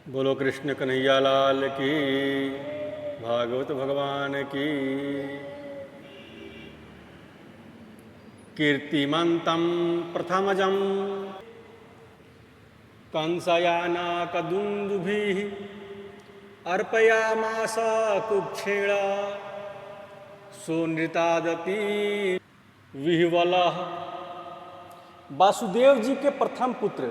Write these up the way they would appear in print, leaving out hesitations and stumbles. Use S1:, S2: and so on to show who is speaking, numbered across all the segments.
S1: बोलो कृष्ण कन्हैया लाल की, भागवत भगवान की। कीर्तिमन्तं प्रथमजं कंसयानाकदुन्दुभिः अर्पयामास कुक्षेण सुनृतादपि विह्वलः। वासुदेव जी के प्रथम पुत्र,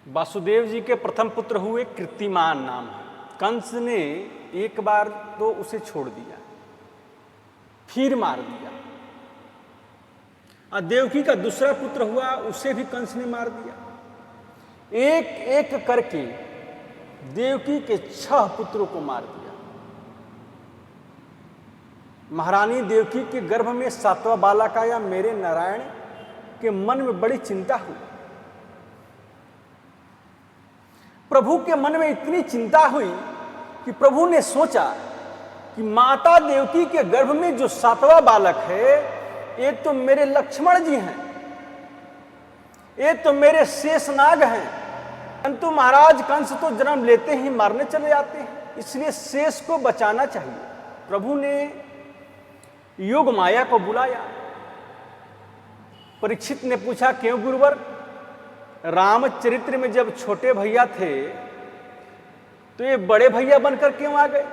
S1: वासुदेव जी के प्रथम पुत्र हुए कीर्तिमान नाम है। कंस ने एक बार तो उसे छोड़ दिया, फिर मार दिया। और देवकी का दूसरा पुत्र हुआ, उसे भी कंस ने मार दिया। एक एक करके देवकी के 6 पुत्रों को मार दिया। महारानी देवकी के गर्भ में 7वां बालक आया। मेरे नारायण के मन में बड़ी चिंता हुई। प्रभु के मन में इतनी चिंता हुई कि प्रभु ने सोचा कि माता देवकी के गर्भ में जो 7वां बालक है, ये तो मेरे लक्ष्मण जी हैं, ये तो मेरे शेषनाग हैं। परंतु महाराज कंस तो जन्म लेते ही मारने चले जाते हैं, इसलिए शेष को बचाना चाहिए। प्रभु ने योग माया को बुलाया। परीक्षित ने पूछा, क्यों गुरुवर? रामचरित्र में जब छोटे भैया थे तो ये बड़े भैया बनकर क्यों आ गए?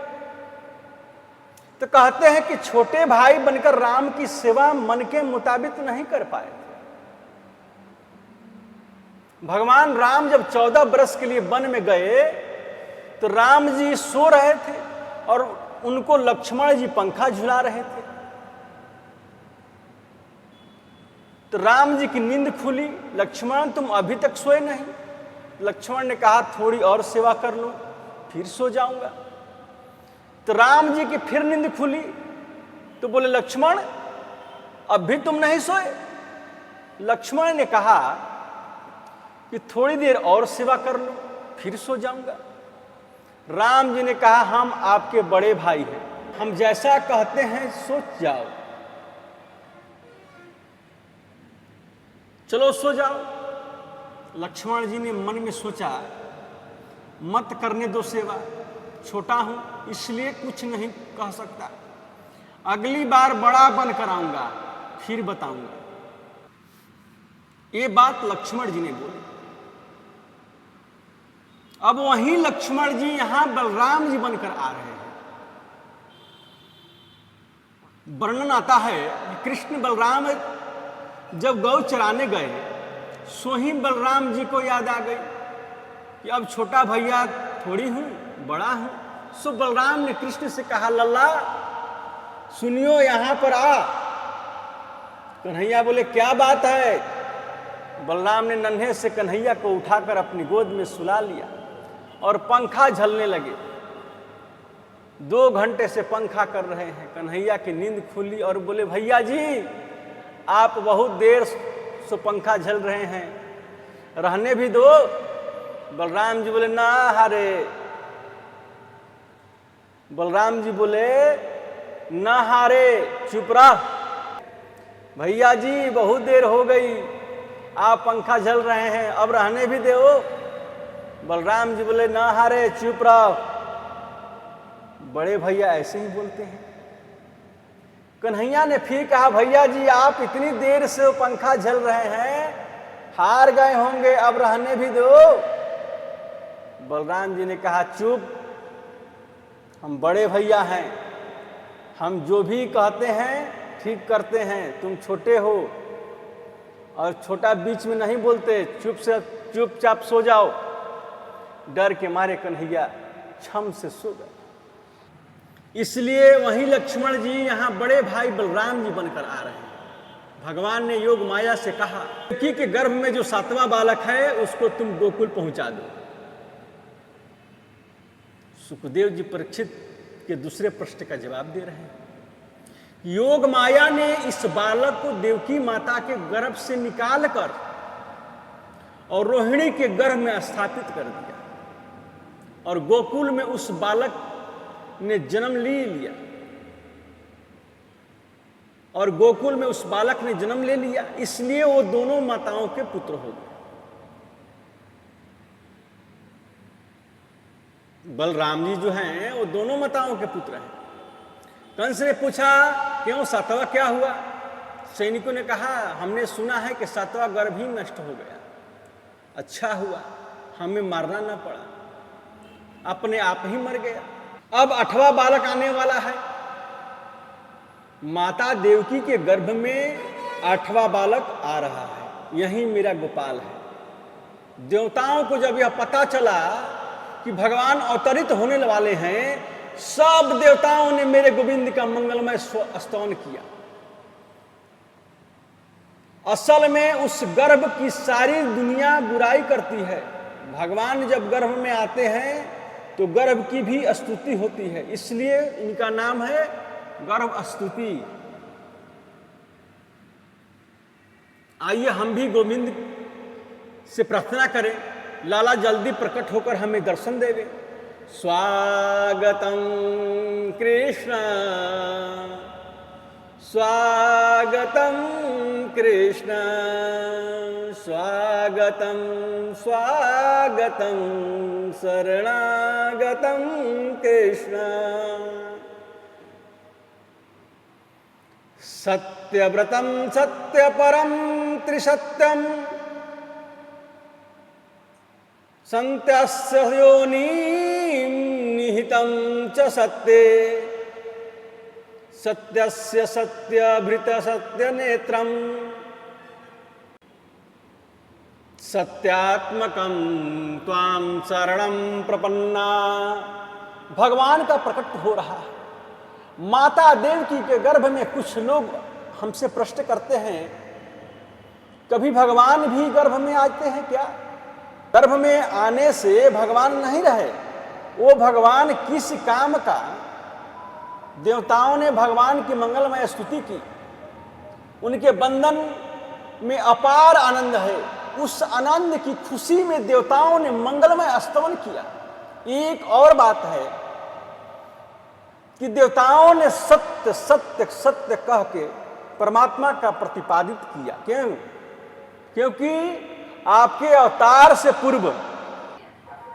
S1: तो कहते हैं कि छोटे भाई बनकर राम की सेवा मन के मुताबिक नहीं कर पाए। भगवान राम जब 14 वर्ष के लिए वन में गए तो राम जी सो रहे थे और उनको लक्ष्मण जी पंखा झुला रहे थे। तो राम जी की नींद खुली। लक्ष्मण, तुम अभी तक सोए नहीं? लक्ष्मण ने कहा, थोड़ी और सेवा कर लूं फिर सो जाऊंगा। तो राम जी की फिर नींद खुली तो बोले, लक्ष्मण अब भी तुम नहीं सोए? लक्ष्मण ने कहा कि थोड़ी देर और सेवा कर लूं फिर सो जाऊंगा। राम जी ने कहा, हम आपके बड़े भाई हैं, हम जैसा कहते हैं सोच जाओ, चलो सो जाओ। लक्ष्मण जी ने मन में सोचा, मत करने दो सेवा, छोटा हूं इसलिए कुछ नहीं कह सकता, अगली बार बड़ा बनकर आऊंगा फिर बताऊंगा। ये बात लक्ष्मण जी ने बोली। अब वहीं लक्ष्मण जी यहां बलराम जी बनकर आ रहे हैं। वर्णन आता है कि कृष्ण बलराम जब गौ चराने गए, सो ही बलराम जी को याद आ गई कि अब छोटा भैया थोड़ी हूं, बड़ा हूं। सो बलराम ने कृष्ण से कहा, लल्ला सुनियो यहां पर आ। कन्हैया बोले, क्या बात है? बलराम ने नन्हे से कन्हैया को उठाकर अपनी गोद में सुला लिया और पंखा झलने लगे। 2 घंटे से पंखा कर रहे हैं। कन्हैया की नींद खुली और बोले, भैया जी आप बहुत देर से पंखा झल रहे हैं, रहने भी दो। बलराम जी बोले, ना हारे। बलराम जी बोले, ना हारे, चुप रह। भैया जी बहुत देर हो गई, आप पंखा झल रहे हैं, अब रहने भी दो। बलराम जी बोले, ना हारे, चुप रह। बड़े भैया ऐसे ही बोलते हैं। कन्हैया ने फिर कहा, भैया जी आप इतनी देर से पंखा झल रहे हैं, हार गए होंगे, अब रहने भी दो। बलराम जी ने कहा, चुप, हम बड़े भैया हैं, हम जो भी कहते हैं ठीक करते हैं, तुम छोटे हो और छोटा बीच में नहीं बोलते, चुपचाप सो जाओ। डर के मारे कन्हैया छम से सो गए। इसलिए वहीं लक्ष्मण जी यहां बड़े भाई बलराम जी बनकर आ रहे हैं। भगवान ने योग माया से कहा कि के गर्भ में जो 7वां बालक है उसको तुम गोकुल पहुंचा दो। सुखदेव जी परीक्षित के दूसरे प्रश्न का जवाब दे रहे हैं। योग माया ने इस बालक को देवकी माता के गर्भ से निकालकर और रोहिणी के गर्भ में स्थापित कर दिया और गोकुल में उस बालक ने जन्म ले लिया और गोकुल में उस बालक ने जन्म ले लिया, इसलिए वो दोनों माताओं के पुत्र हो गए। बलराम जी जो हैं वो दोनों माताओं के पुत्र हैं। कंस ने पूछा क्यों सातवां क्या हुआ? सैनिकों ने कहा हमने सुना है कि सातवां गर्भ ही नष्ट हो गया। अच्छा हुआ हमें मारना ना पड़ा, अपने आप ही मर गया। अब 8वां बालक आने वाला है। माता देवकी के गर्भ में 8वां बालक आ रहा है, यही मेरा गोपाल है। देवताओं को जब यह पता चला कि भगवान अवतरित होने वाले हैं, सब देवताओं ने मेरे गोविंद का मंगलमय स्तवन किया। असल में उस गर्भ की सारी दुनिया बुराई करती है। भगवान जब गर्भ में आते हैं तो गर्भ की भी स्तुति होती है, इसलिए इनका नाम है गर्भ स्तुति। आइए हम भी गोविंद से प्रार्थना करें, लाला जल्दी प्रकट होकर हमें दर्शन देवे। स्वागतम कृष्ण स्वागतम कृष्ण स्वागतम स्वागतम शरणागतम कृष्ण। सत्यव्रतम सत्यपरम त्रिसत्यम संत्यस्य योनिं निहितं च सत्ये सत्यस्य सत्यभृत सत्यनेत्रम सत्यात्मकं त्वां शरणं प्रपन्ना। भगवान का प्रकट हो रहा है। माता देवकी के गर्भ में कुछ लोग हमसे प्रश्न करते हैं, कभी भगवान भी गर्भ में आते हैं क्या? गर्भ में आने से भगवान नहीं रहे। वो भगवान किस काम का? देवताओं ने भगवान की मंगलमय स्तुति की, उनके बंधन में अपार आनंद है। उस आनंद की खुशी में देवताओं ने मंगलमय स्तवन किया। एक और बात है कि देवताओं ने सत्य सत्य सत्य कह के परमात्मा का प्रतिपादित किया। क्यों? क्योंकि आपके अवतार से पूर्व,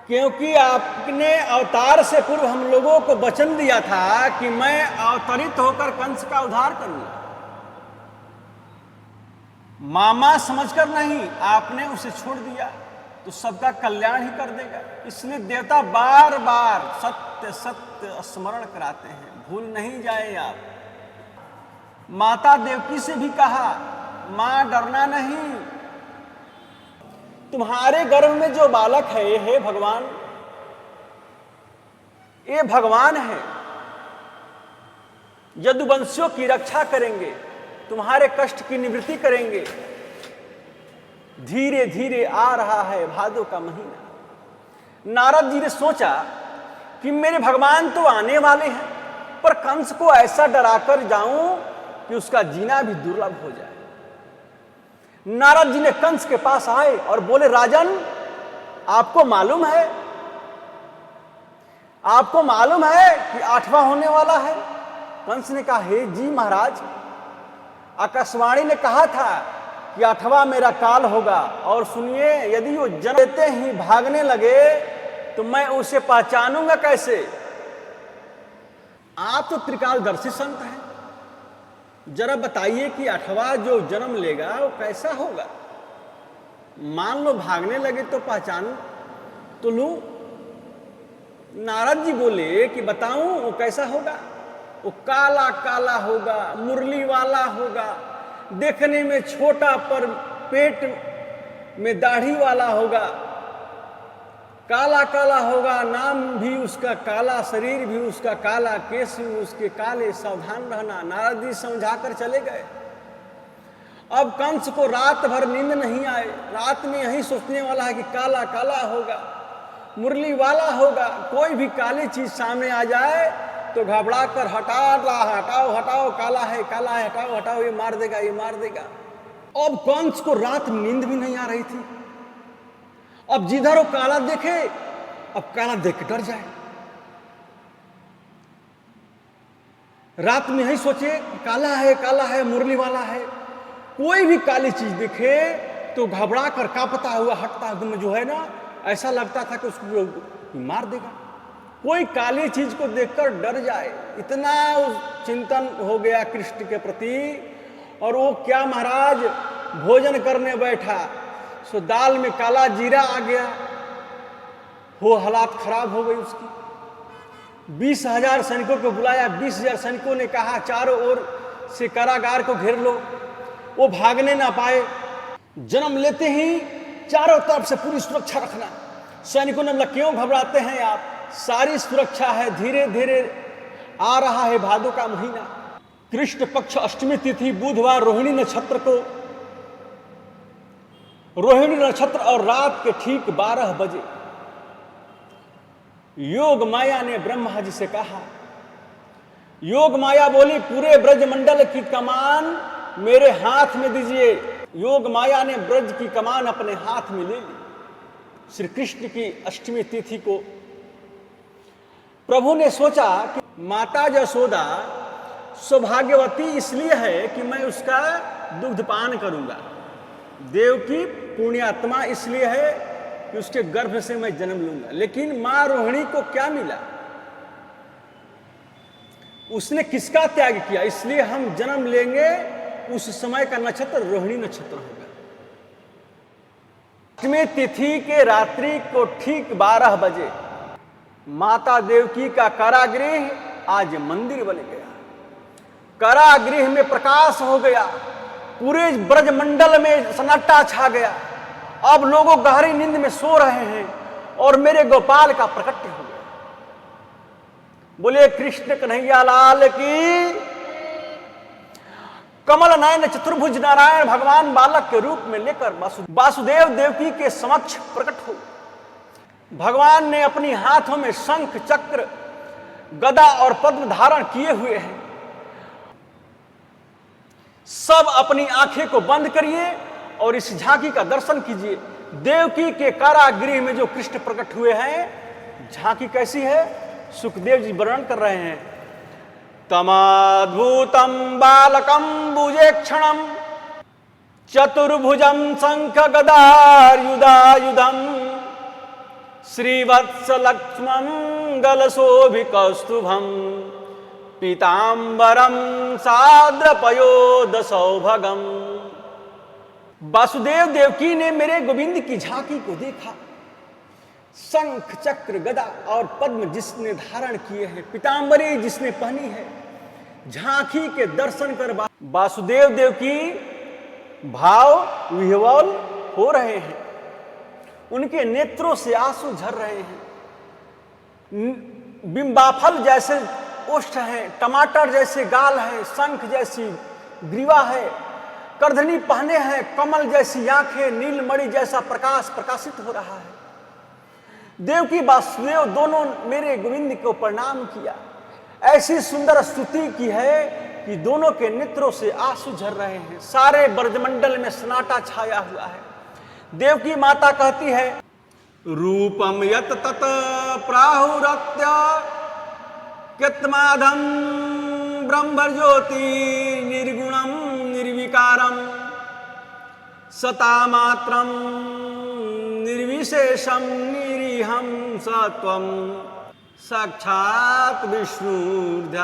S1: क्योंकि आपने अवतार से पूर्व हम लोगों को वचन दिया था कि मैं अवतरित होकर कंस का उद्धार करूंगा। मामा समझकर नहीं, आपने उसे छोड़ दिया तो सबका कल्याण ही कर देगा। इसलिए देवता बार बार सत्य सत्य स्मरण कराते हैं, भूल नहीं जाए आप। माता देवकी से भी कहा, मां डरना नहीं, तुम्हारे गर्भ में जो बालक है हे भगवान, ये भगवान है, यदुवंशियों की रक्षा करेंगे, तुम्हारे कष्ट की निवृत्ति करेंगे। धीरे धीरे आ रहा है भादों का महीना। नारद जी ने सोचा कि मेरे भगवान तो आने वाले हैं, पर कंस को ऐसा डराकर जाऊं कि उसका जीना भी दुर्लभ हो जाए। नारद जी ने कंस के पास आए और बोले, राजन आपको मालूम है, आपको मालूम है कि 8वां होने वाला है? कंस ने कहा, हे जी महाराज, आकाशवाणी ने कहा था कि 8वां मेरा काल होगा। और सुनिए, यदि वो जन्म लेते ही भागने लगे तो मैं उसे पहचानूंगा कैसे? आप तो त्रिकालदर्शी संत हैं, जरा बताइए कि 8वां जो जन्म लेगा वो कैसा होगा? मान लो भागने लगे तो पहचानूं तो लूं। नारद जी बोले कि बताऊं वो कैसा होगा? वो काला काला होगा, मुरली वाला होगा, देखने में छोटा पर पेट में दाढ़ी वाला होगा, काला काला होगा, नाम भी उसका काला, शरीर भी उसका काला, केस भी उसके काले, सावधान रहना। नारद जी समझाकर चले गए। अब कंस को रात भर नींद नहीं आए, रात में यही सोचने वाला है कि काला काला होगा, मुरली वाला होगा। कोई भी काली चीज सामने आ जाए तो घबरा कर हटाओ हटाओ, काला है हटाओ हटाओ, ये मार देगा ये मार देगा। अब कंस को रात नींद भी नहीं आ रही थी। अब जिधर वो काला देखे, अब काला देख के डर जाए। रात में यही सोचे काला है मुरली वाला है। कोई भी काली चीज दिखे तो घबरा कर कांपता हुआ हटता, जो है ना, ऐसा लगता था कि उसको मार देगा। कोई काली चीज को देखकर डर जाए, इतना चिंतन हो गया कृष्ण के प्रति। और वो क्या महाराज भोजन करने बैठा, सो दाल में काला जीरा आ गया, वो हालात खराब हो गई उसकी। 20,000 सैनिकों को बुलाया, 20,000 सैनिकों ने कहा चारों ओर से कारागार को घेर लो, वो भागने ना पाए। जन्म लेते ही चारों तरफ से पूरी सुरक्षा रखना। सैनिकों ने बोला क्यों घबराते हैं आप, सारी सुरक्षा है, धीरे धीरे आ रहा है भादों का महीना, कृष्ण पक्ष अष्टमी तिथि बुधवार रोहिणी नक्षत्र को, रोहिणी नक्षत्र और रात के ठीक 12 बजे योग माया ने ब्रह्मा जी से कहा। योग माया बोली पूरे ब्रजमंडल की कमान मेरे हाथ में दीजिए। योग माया ने ब्रज की कमान अपने हाथ में ले ली। श्री कृष्ण की अष्टमी तिथि को प्रभु ने सोचा कि माता यशोदा सौभाग्यवती इसलिए है कि मैं उसका दुग्धपान करूंगा, देवकी पुण्यात्मा इसलिए है कि उसके गर्भ से मैं जन्म लूंगा। लेकिन मां रोहिणी को क्या मिला, उसने किसका त्याग किया, इसलिए हम जन्म लेंगे। उस समय का नक्षत्र रोहिणी नक्षत्र होगा। अष्टमी तिथि के रात्रि को ठीक 12 बजे माता देवकी का कारागृह आज मंदिर बन गया। कारागृह में प्रकाश हो गया, पूरे ब्रजमंडल में सन्नाटा छा गया। अब लोगों गहरी नींद में सो रहे हैं और मेरे गोपाल का प्रकट हो गया। बोले कृष्ण कन्हैया लाल की। कमल नयन चतुर्भुज नारायण भगवान बालक के रूप में लेकर वासुदेव देवकी के समक्ष प्रकट हो। भगवान ने अपनी हाथों में शंख चक्र गदा और पद्म धारण किए हुए हैं। सब अपनी आंखें को बंद करिए और इस झांकी का दर्शन कीजिए। देवकी के कारागृह में जो कृष्ण प्रकट हुए हैं, झांकी कैसी है, सुखदेव जी वर्णन कर रहे हैं। तमाद्भुतम बालकम भुजेक्षणम चतुर्भुजम शंख गदायुधायुधम श्रीवत्स लक्ष्मण गलशोभिकौस्तुभम पीतांबरम साद्रपयोद सौभगम। वासुदेव देवकी ने मेरे गोविंद की झांकी को देखा। शंख चक्र गदा और पद्म जिसने धारण किए हैं, पीतांबरी जिसने पहनी है, झांकी के दर्शन कर वासुदेव देवकी भाव विह्वल हो रहे हैं। उनके नेत्रों से आंसू झर रहे हैं। बिंबाफल जैसे ओष्ठ है, टमाटर जैसे गाल है, शंख जैसी ग्रीवा है, करधनी पहने हैं, कमल जैसी आंखें, नीलमणि जैसा प्रकाश प्रकाशित हो रहा है। देवकी वासुदेव दोनों मेरे गोविंद को प्रणाम किया। ऐसी सुंदर स्तुति की है कि दोनों के नेत्रों से आंसू झर रहे हैं। सारे ब्रजमंडल में सन्नाटा छाया हुआ है। देवकी माता कहती है रूपम यत तत प्राहुरत्य कृतमाधम ब्रह्म ज्योति निर्गुणम निर्विकारम सतामात्रम निर्विशेषम निरीहम सत्वम साक्षात विष्णुर्ध्यात्मदीपः।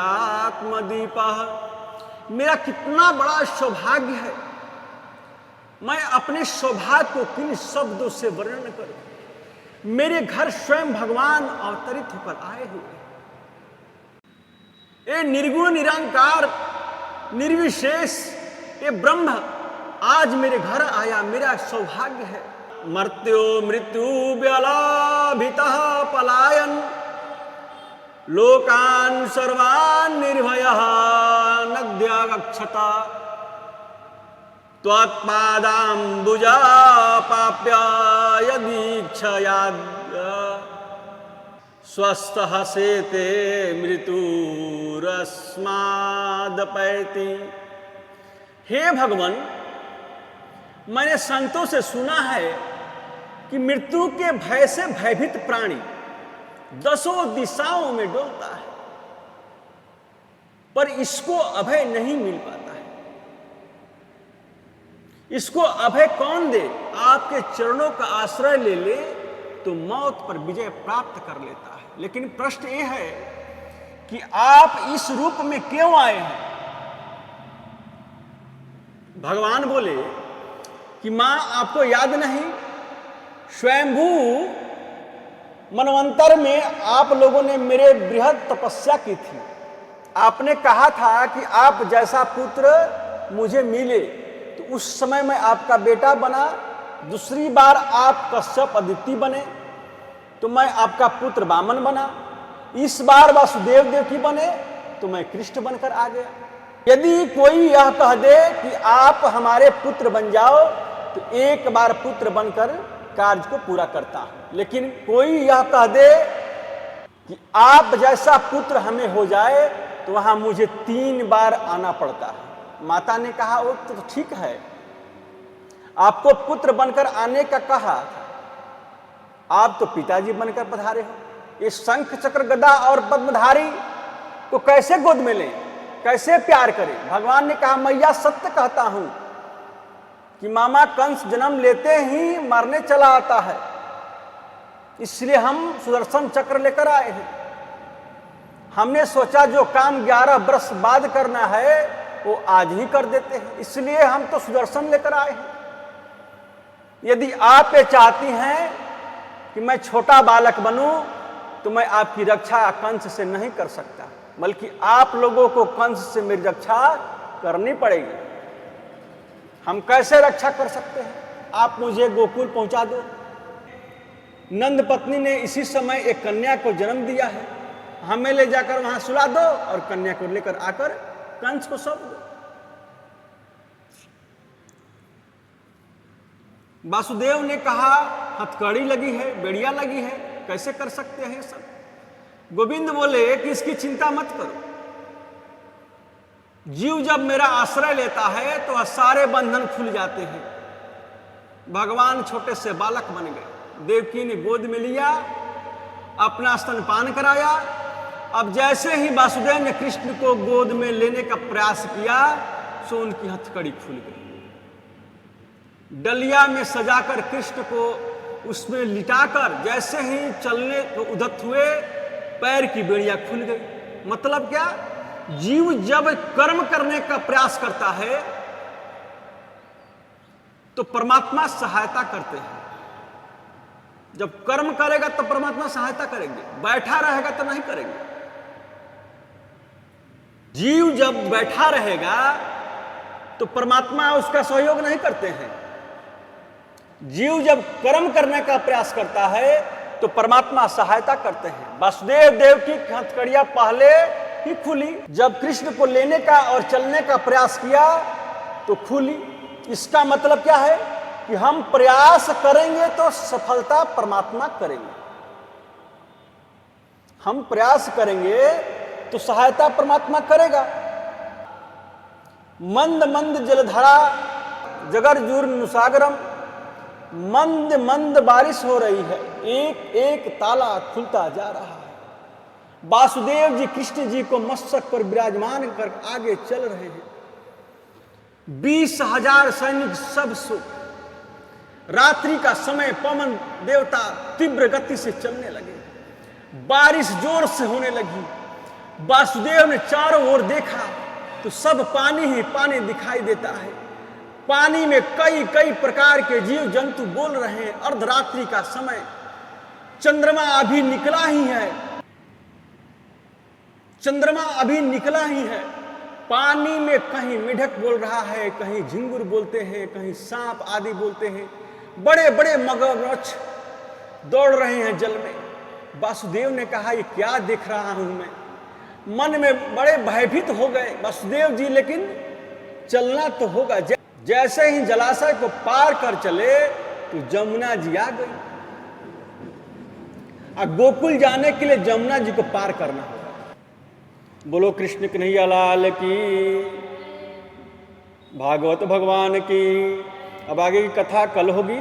S1: मेरा कितना बड़ा सौभाग्य है, मैं अपने सौभाग्य को किन शब्दों से वर्णन करूं। मेरे घर स्वयं भगवान अवतरित होकर आए हुए। ये निर्गुण निरंकार निर्विशेष ये ब्रह्म आज मेरे घर आया, मेरा सौभाग्य है। मर्त्यो मृत्यु व्यलाभितः पलायन लोकान सर्वान निर्भयः नद्यागच्छत त्वत्पादाम्बुजा पाप्य यदीक्षयाद् स्वस्थः सेते मृत्युरस्मादपैति। हे भगवान, मैंने संतों से सुना है कि मृत्यु के भय से भयभीत प्राणी 10 दिशाओं में डोलता है, पर इसको अभय नहीं मिल पाता है। इसको अभय कौन दे? आपके चरणों का आश्रय ले ले तो मौत पर विजय प्राप्त कर लेता है। लेकिन प्रश्न ये है कि आप इस रूप में क्यों आए हैं? भगवान बोले कि मां आपको याद नहीं, स्वयंभू मनवंतर में आप लोगों ने मेरे बृहद तपस्या की थी। आपने कहा था कि आप जैसा पुत्र मुझे मिले, तो उस समय मैं आपका बेटा बना। दूसरी बार आप कश्यप अदिति बने तो मैं आपका पुत्र वामन बना। इस बार वासुदेव देवकी बने तो मैं कृष्ण बनकर आ गया। यदि कोई यह कह दे कि आप हमारे पुत्र बन जाओ, तो एक बार पुत्र बनकर कार्य को पूरा करता हूं। लेकिन कोई यह कह दे कि आप जैसा पुत्र हमें हो जाए, तो वहां मुझे 3 बार आना पड़ता है। माता ने कहा वो तो ठीक है, आपको पुत्र बनकर आने का कहा था, आप तो पिताजी बनकर पधारे हो। ये शंख चक्र गदा और पद्मधारी को कैसे गोद में लें, कैसे प्यार करें? भगवान ने कहा मैया सत्य कहता हूं कि मामा कंस जन्म लेते ही मरने चला आता है, इसलिए हम सुदर्शन चक्र लेकर आए हैं। हमने सोचा जो काम 11 वर्ष बाद करना है वो आज ही कर देते हैं, इसलिए हम तो सुदर्शन लेकर आए हैं। यदि आप ये चाहती हैं कि मैं छोटा बालक बनूं, तो मैं आपकी रक्षा कंस से नहीं कर सकता, बल्कि आप लोगों को कंस से मेरी रक्षा करनी पड़ेगी। हम कैसे रक्षा कर सकते हैं? आप मुझे गोकुल पहुंचा दो। नंद पत्नी ने इसी समय एक कन्या को जन्म दिया है, हमें ले जाकर वहां सुला दो और कन्या को लेकर आकर कंस को सौंप दो। वासुदेव ने कहा हथकड़ी लगी है, बेड़िया लगी है, कैसे कर सकते हैं सब? गोविंद बोले कि इसकी चिंता मत करो, जीव जब मेरा आश्रय लेता है तो सारे बंधन खुल जाते हैं। भगवान छोटे से बालक बन गए, देवकी ने गोद में लिया, अपना स्तनपान कराया। अब जैसे ही वासुदेव ने कृष्ण को गोद में लेने का प्रयास किया, सो उनकी हथकड़ी खुल गई। डलिया में सजाकर कृष्ण को उसमें लिटाकर जैसे ही चलने को उद्यत हुए, पैर की बेड़ियां खुल गई। मतलब क्या? जीव जब कर्म करने का प्रयास करता है तो परमात्मा सहायता करते हैं। जब कर्म करेगा तो परमात्मा सहायता करेंगे, बैठा रहेगा तो नहीं करेंगे। जीव जब बैठा रहेगा तो परमात्मा उसका सहयोग नहीं करते हैं। जीव जब कर्म करने का प्रयास करता है तो परमात्मा सहायता करते हैं। वासुदेव देव की हथकड़ियां पहले ही खुली, जब कृष्ण को लेने का और चलने का प्रयास किया तो खुली। इसका मतलब क्या है कि हम प्रयास करेंगे तो सफलता परमात्मा करेंगे, हम प्रयास करेंगे तो सहायता परमात्मा करेगा। मंद मंद जलधारा जगरजूर्न सागरम, मंद मंद बारिश हो रही है, एक एक ताला खुलता जा रहा है। वासुदेव जी कृष्ण जी को मस्तक पर विराजमान कर आगे चल रहे हैं। 20,000 सैनिक सब सो। रात्रि का समय, पवन देवता तीव्र गति से चलने लगे, बारिश जोर से होने लगी। वासुदेव ने चारों ओर देखा तो सब पानी ही पानी दिखाई देता है। पानी में कई कई प्रकार के जीव जंतु बोल रहे हैं। अर्धरात्रि का समय, चंद्रमा अभी निकला ही है, चंद्रमा अभी निकला ही है। पानी में कहीं मेढक बोल रहा है, कहीं झिंगुर बोलते हैं, कहीं सांप आदि बोलते हैं। बड़े बड़े मगरमच्छ दौड़ रहे हैं जल में। वासुदेव ने कहा ये क्या देख रहा हूं मैं? मन में बड़े भयभीत हो गए वासुदेव जी, लेकिन चलना तो होगा। जैसे ही जलाशय को पार कर चले तो जमुना जी आ गई। अब गोकुल जाने के लिए जमुना जी को पार करना होगा। बोलो कृष्ण कन्हैया लाल की, भागवत भगवान की। अब आगे की कथा कल होगी।